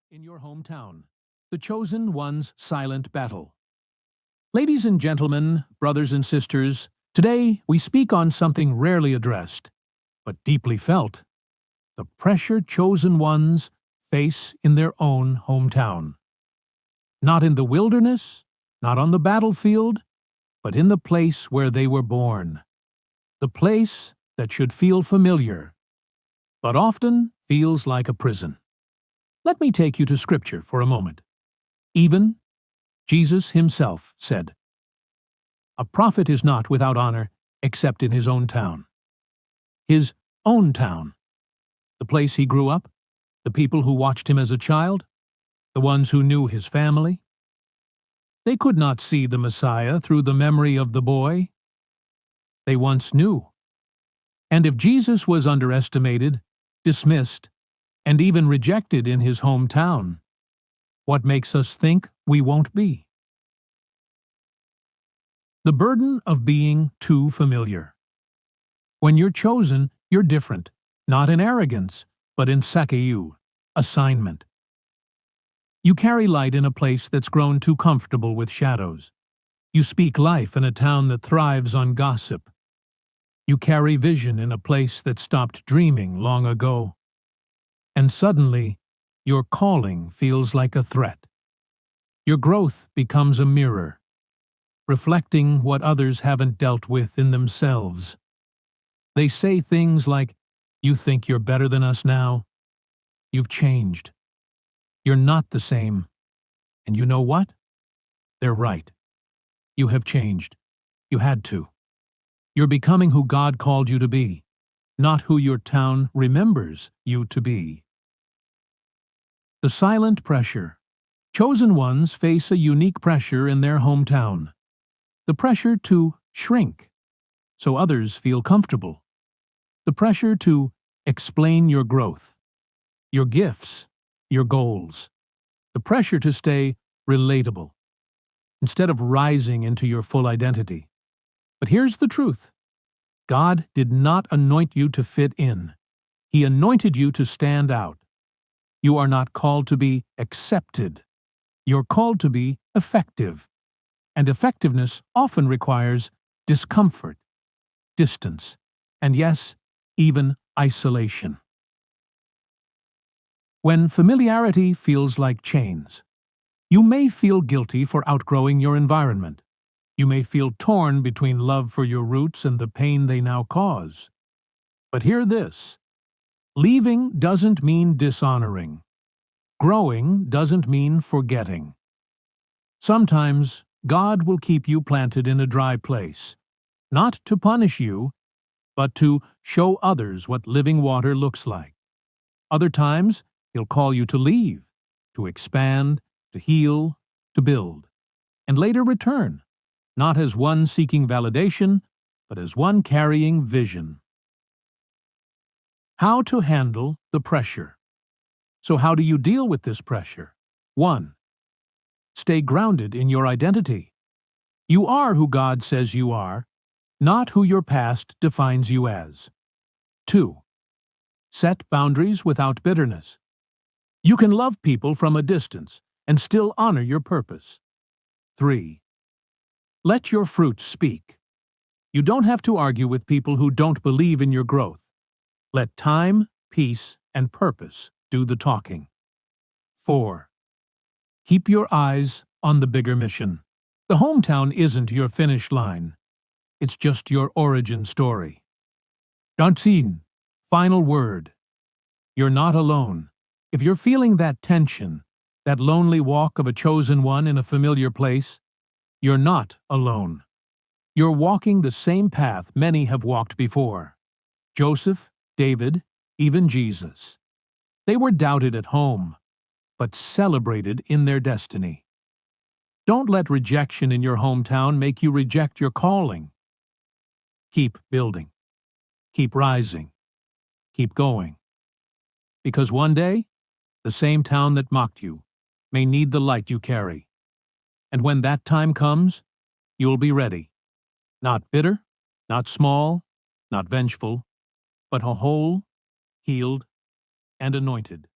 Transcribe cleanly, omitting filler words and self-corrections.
in your hometown. The Chosen One's Silent Battle. Ladies and gentlemen, brothers and sisters, today we speak on something rarely addressed, but deeply felt: the pressure chosen ones face in their own hometown. Not in the wilderness, not on the battlefield, but in the place where they were born. The place that should feel familiar, but often feels like a prison. Let me take you to Scripture for a moment. Even Jesus himself said, "A prophet is not without honor except in his own town." His own town. The place he grew up, the people who watched him as a child, the ones who knew his family. They could not see the Messiah through the memory of the boy they once knew. And if Jesus was underestimated, dismissed, and even rejected in his hometown, what makes us think we won't be? The burden of being too familiar. When you're chosen, you're different, not in arrogance, but in sakeu, assignment. You carry light in a place that's grown too comfortable with shadows. You speak life in a town that thrives on gossip. You carry vision in a place that stopped dreaming long ago. And suddenly, your calling feels like a threat. Your growth becomes a mirror, reflecting what others haven't dealt with in themselves. They say things like, "You think you're better than us now? You've changed. You're not the same." And you know what? They're right. You have changed. You had to. You're becoming who God called you to be, not who your town remembers you to be. The silent pressure. Chosen ones face a unique pressure in their hometown. The pressure to shrink, so others feel comfortable. The pressure to explain your growth, your gifts, your goals. The pressure to stay relatable, instead of rising into your full identity. But here's the truth. God did not anoint you to fit in. He anointed you to stand out. You are not called to be accepted. You're called to be effective. And effectiveness often requires discomfort, distance, and yes, even isolation. When familiarity feels like chains, you may feel guilty for outgrowing your environment. You may feel torn between love for your roots and the pain they now cause. But hear this: leaving doesn't mean dishonoring. Growing doesn't mean forgetting. Sometimes God will keep you planted in a dry place, not to punish you, but to show others what living water looks like. Other times, He'll call you to leave, to expand, to heal, to build, and later return, not as one seeking validation, but as one carrying vision. How to handle the pressure. So how do you deal with this pressure? 1. Stay grounded in your identity. You are who God says you are, not who your past defines you as. 2. Set boundaries without bitterness. You can love people from a distance and still honor your purpose. 3. Let your fruits speak. You don't have to argue with people who don't believe in your growth. Let time, peace, and purpose do the talking. 4. Keep your eyes on the bigger mission. The hometown isn't your finish line. It's just your origin story. Danzin, final word. You're not alone. If you're feeling that tension, that lonely walk of a chosen one in a familiar place, you're not alone. You're walking the same path many have walked before. Joseph, David, even Jesus. They were doubted at home, but celebrated in their destiny. Don't let rejection in your hometown make you reject your calling. Keep building. Keep rising. Keep going. Because one day, the same town that mocked you may need the light you carry. And when that time comes, you'll be ready. Not bitter, not small, not vengeful, but whole, healed, and anointed.